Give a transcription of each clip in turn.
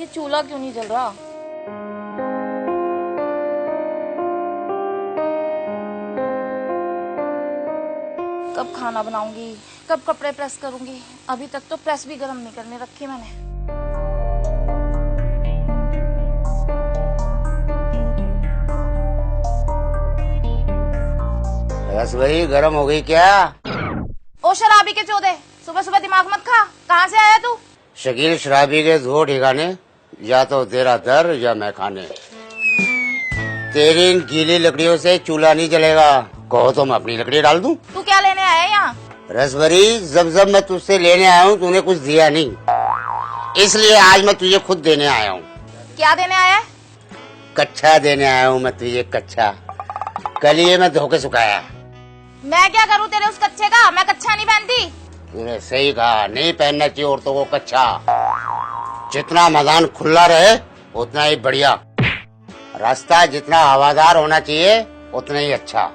चूल्हा क्यों नहीं जल रहा? कब खाना बनाऊंगी, कब कपड़े प्रेस करूंगी? अभी तक तो प्रेस भी गर्म नहीं करने रखी मैंने। रसोई गर्म हो गई क्या? ओ शराबी के चौदे, सुबह सुबह दिमाग मत खा। कहाँ से आया तू? शकील शराबी के दो ठिकाने, या तो तेरा दर या मैं खाने। तेरी इन गीली लकड़ियों से चूल्हा नहीं जलेगा। कहो तो मैं अपनी लकड़ी डाल दूं? तू क्या लेने आया यहाँ? रसभरी, जब मैं तुझसे लेने आया हूँ तूने कुछ दिया नहीं, इसलिए आज मैं तुझे खुद देने आया हूँ। क्या देने आया है? कच्छा देने आया हूँ मैं तुझे, कच्छा। कल ये मैं धोके सुखाया। मैं क्या करूँ तेरे उस कच्चे का? मैं कच्छा नहीं पहनती। तूने सही कहा, नहीं पहनना चाहिए औरतों को कच्छा। जितना मैदान खुला रहे उतना ही बढ़िया, रास्ता जितना हवादार होना चाहिए उतना ही अच्छा।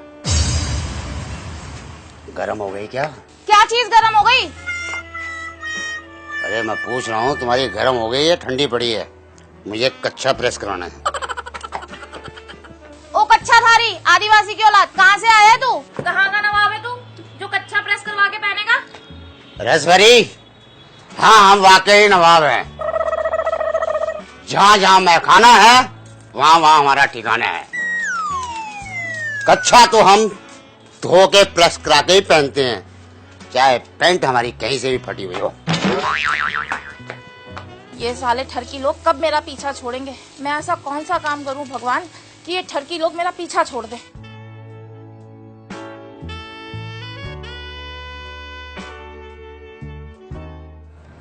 गरम हो गई क्या? क्या चीज गरम हो गई? अरे मैं पूछ रहा हूँ तुम्हारी गरम हो गई है ठंडी पड़ी है? मुझे कच्छा प्रेस कराना है। ओ कच्छा थारी, आदिवासी की औलाद, कहाँ से आया है तू? कहाँ का नवाब है तू जो कच्छा प्रेस करवा के पहनेगा? रसभरी, हाँ हम वाकई नवाब हैं। जहाँ जहाँ मैं खाना है वहाँ वहाँ हमारा ठिकाना है। कच्छा तो हम धो के प्रेस करा के ही पहनते हैं, चाहे पैंट हमारी कहीं से भी फटी हुई हो। ये साले ठरकी लोग कब मेरा पीछा छोड़ेंगे? मैं ऐसा कौन सा काम करूं भगवान कि ये ठरकी लोग मेरा पीछा छोड़ दे।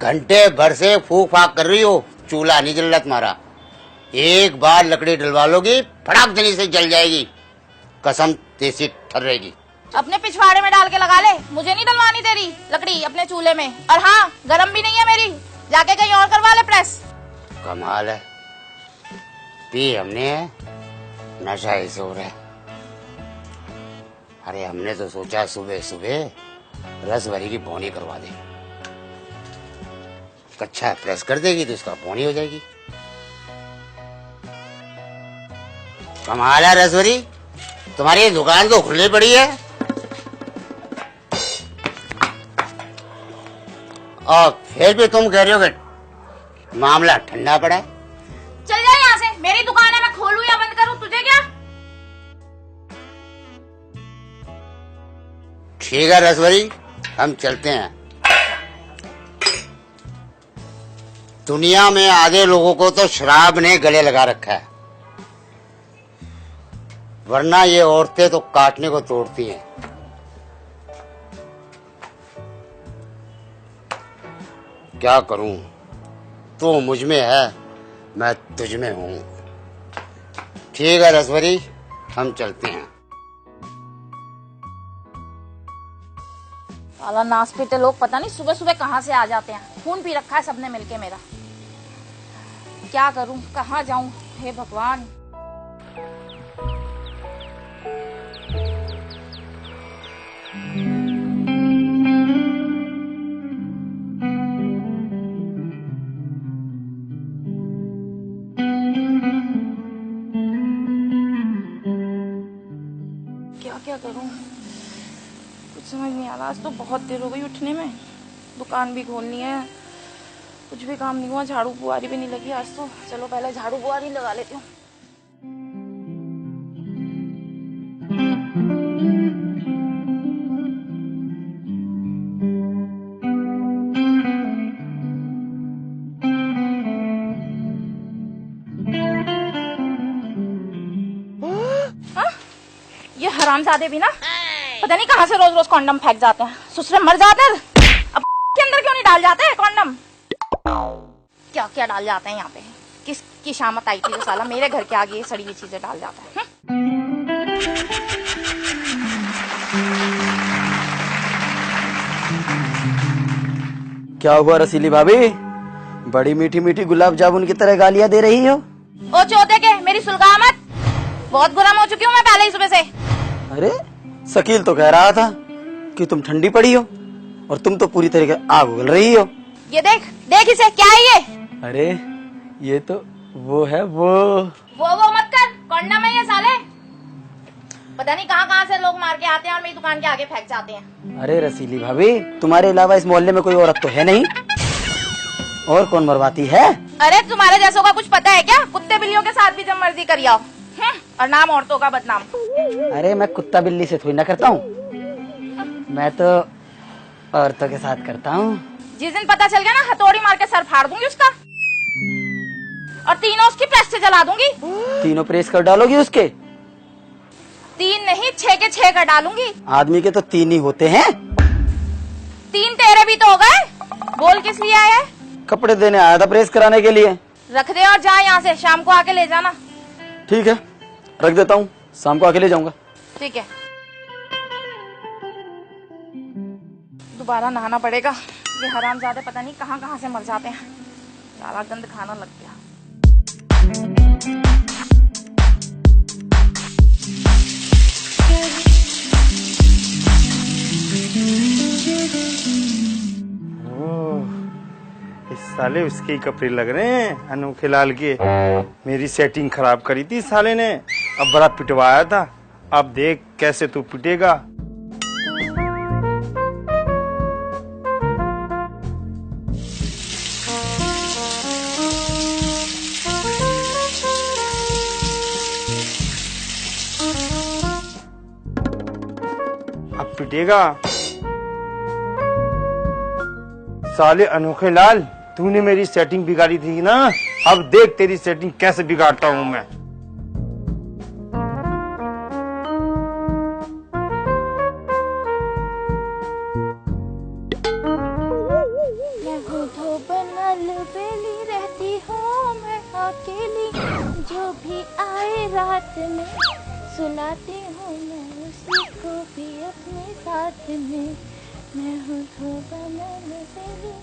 घंटे भर से फूक फाक कर रही हो, चूल्हा नहीं जल रहा तुम्हारा। एक बार लकड़ी डलवा लोगी फटाक देने से जल जाएगी, कसम देसी ठर्रेगी। अपने पिछवाड़े में डाल के लगा ले, मुझे नहीं डलवानी तेरी लकड़ी अपने चूल्हे में। और हाँ, गरम भी नहीं है मेरी, जाके कहीं और करवा ले प्रेस। कमाल है, पी हमने, नशा ही सो रहा है। अरे हमने तो सोचा सुबह सुबह रस भरी की बोनी करवा दे, कच्छा प्रेस कर देगी तो उसका बोनी हो जाएगी। कमाल है रसभरी, तुम्हारी दुकान तो खुली पड़ी है और फिर भी तुम कह रहे हो कि मामला ठंडा पड़ा है। चल जा यहाँ से, मेरी दुकान है, मैं खोलूं या बंद करूं, तुझे क्या? ठीक है रसभरी, हम चलते हैं। दुनिया में आधे लोगों को तो शराब ने गले लगा रखा है, वरना ये औरतें तो काटने को तोड़ती हैं। क्या करूं, तू मुझ में है, मैं तुझ में हूं। ठीक है रसभरी, हम चलते हैं। साला नास पीते लोग पता नहीं सुबह सुबह कहाँ से आ जाते हैं। खून पी रखा है सबने मिलके मेरा। क्या करूं, कहाँ जाऊं, हे भगवान। क्या करूं, कुछ समझ नहीं आ रहा। आज तो बहुत देर हो गई उठने में, दुकान भी खोलनी है, कुछ भी काम नहीं हुआ, झाड़ू बुआरी भी नहीं लगी आज तो। चलो पहले झाड़ू बुआरी लगा लेती हूँ। ये हरामजादे भी ना पता नहीं कहाँ से रोज रोज कॉन्डम फेंक जाते हैं, ससुरे मर जाते हैं। अब के अंदर क्यों नहीं डाल जाते हैं कॉन्डम? क्या क्या डाल जाते हैं यहाँ पे? किसकी शामत आई थी जो साला मेरे घर के आगे ये सड़ी हुई चीजें डाल जाता है। क्या हुआ रसीली भाभी, बड़ी मीठी मीठी गुलाब जामुन की तरह गालियां दे रही हो? ओ चौथे के, मेरी सुलगा मत, बहुत गुलाम हो चुकी हूँ मैं पहले ही सुबह से। अरे शकील तो कह रहा था कि तुम ठंडी पड़ी हो और तुम तो पूरी तरीके आग उगल रही हो। ये देख देख इसे, क्या है ये? अरे ये तो वो है वो मत कर, कॉन्डम है ये साले। पता नहीं कहाँ कहाँ से लोग मार के आते हैं और मेरी दुकान के आगे फेंक जाते हैं। अरे रसीली भाभी, तुम्हारे अलावा इस मोहल्ले में कोई औरत तो है नहीं, और कौन मरवाती है? अरे तुम्हारे जैसों का कुछ पता है क्या? कुत्ते बिल्लियों के साथ भी जब मर्जी करिए आओ, और नाम औरतों का बदनाम। अरे मैं कुत्ता बिल्ली से थोड़ी ना करता हूँ, मैं तो औरतों के साथ करता हूँ। जिस दिन पता चल गया ना, हथौड़ी मार के सर फाड़ दूंगी उसका, और तीनों उसकी प्रेस से जला दूंगी। तीनों प्रेस कर डालोगी उसके? 3 नहीं 6 के 6 कर डालूंगी। आदमी के तो 3 ही होते हैं। 3 तेरे भी तो हो गए। बोल किस लिए आया है? कपड़े देने आया था प्रेस कराने के लिए। रख दे और जा यहाँ से, शाम को आके ले जाना। ठीक है, रख देता हूँ, शाम को आके ले जाऊंगा। ठीक है। दोबारा नहाना पड़ेगा, ये हरामजादे पता नहीं कहाँ कहाँ से मर जाते हैं। सारा गंद खाना लग गया। इस साले उसके ही कपड़े लग रहे हैं, अनोखे लाल के। मेरी सेटिंग खराब करी थी साले ने, अब बड़ा पिटवाया था। अब देख कैसे तू पिटेगा। अब पिटेगा। साले अनोखे लाल, तूने मेरी सेटिंग बिगाड़ी थी ना, अब देख तेरी सेटिंग कैसे बिगाड़ता हूँ मैं। मैं हूँ तो बनल बेली, रहती हूँ मैं अकेली। जो भी आए रात में सुनाती हूँ मैं उसी को भी अपने साथ में। मैं हूँ तो बनल बेली।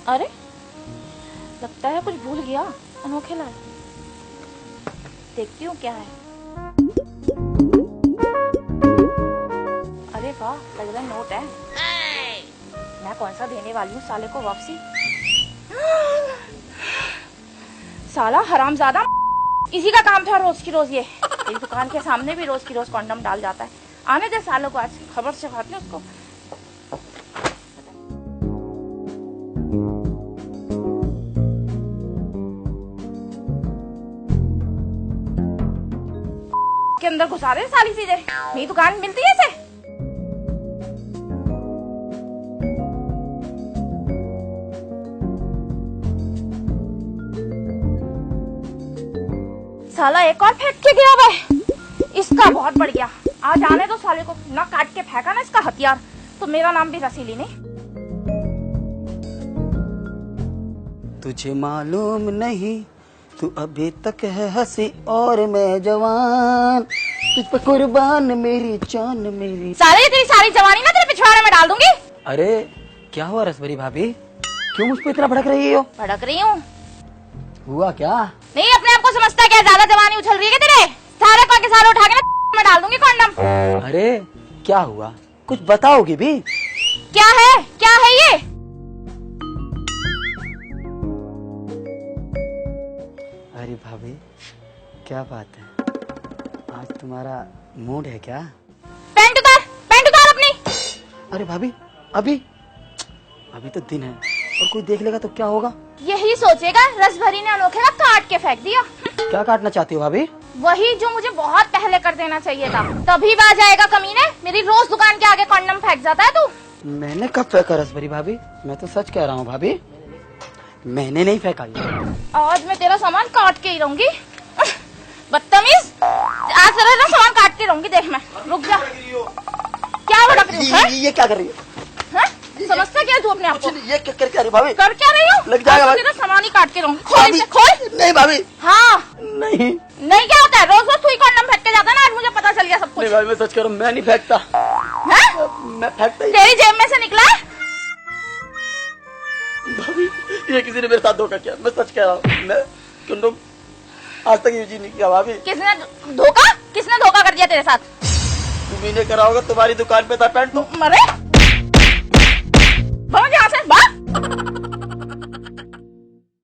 अरे लगता है कुछ भूल गया अनोखे लाल। देखती हूँ क्या है। अरे वाह, लग रहा है नोट है। मैं कौन सा देने वाली हूँ साले को वापसी। साला हरामजादा, इसी का काम था रोज की रोज। ये मेरी दुकान के सामने भी रोज की रोज कॉन्डम डाल जाता है। आने दे सालों को, आज खबर से खाती हूँ उसको। के अंदर घुसा रहे साली सीधे। मेरी दुकान मिलती है इसे। साला एक और फेंक के गया भाई। इसका बहुत बढ़ गया। आज आने तो साले को, ना काट के फेंका ना इसका हथियार, तो मेरा नाम भी रसीली नहीं। तुझे मालूम नहीं, तू अभी तक है हंसी और मैं जवान, तुझ पर कुर्बान मेरी जान मेरी। साले तेरी सारी जवानी ना तेरे पिछवाड़े में डाल दूंगी। अरे क्या हुआ रसभरी भाभी, क्यों मुझ पे इतना भड़क रही हो? भड़क रही हूँ? हुआ क्या? नहीं, अपने आप को समझता क्या ज्यादा जवानी उछल रही है क्या तेरे? सारे को के सारे उठा के ना में डाल दूंगी कॉन्डम। अरे क्या हुआ, कुछ बताओगी भी? क्या है, क्या है ये? अरे भाभी क्या बात है, आज तुम्हारा मूड है क्या? पैंट उतार अपनी। अरे भाभी अभी तो दिन है, और कोई देख लेगा तो क्या होगा? यही सोचेगा, रसभरी ने अनोखे का काट के फेंक दिया। क्या काटना चाहती हो भाभी? वही जो मुझे बहुत पहले कर देना चाहिए था। तभी बाज आएगा कमीने, मेरी रोज दुकान के आगे कॉन्डम फेंक जाता है तू। मैंने कब फेंका रसभरी भाभी, मैं तो सच कह रहा हूँ भाभी, मैंने नहीं फेंका ये। आज मैं तेरा सामान काट के ही रहूंगी। बदतमीज, आज तेरा ना सामान काट के रहूंगी, देख मैं, रुक जा। क्या भड़क रही है? ये क्या कर रही है? समझता क्या तू अपने आप को? ये क्या कर रही भाभी? कर क्या रही हो? लग जाएगा आज भाभी। तेरा सामान ही काट के रहूंगी। खोल इसे, खोल। नहीं भाभी, हाँ, नहीं नहीं क्या होता है, रोज रोज तू ही कंडम फेंक के जाता है ना, आज मुझे पता चल गया सब कुछ। नहीं भाभी, मैं सच कह रहा हूँ, मैं नहीं फेंकता, हैं? मैं फेंकता ही तेरी जेब में से निकला है? भाभी। ये किसी ने मेरे साथ धोखा किया, मैं सच कह रहा हूँ, मैं कंडोम आज तक यूज ही नहीं किया भाभी। किसने धोखा कर दिया तेरे साथ? तुम्ही ने करा होगा, तुम्हारी दुकान पे था पैंट तो। मरे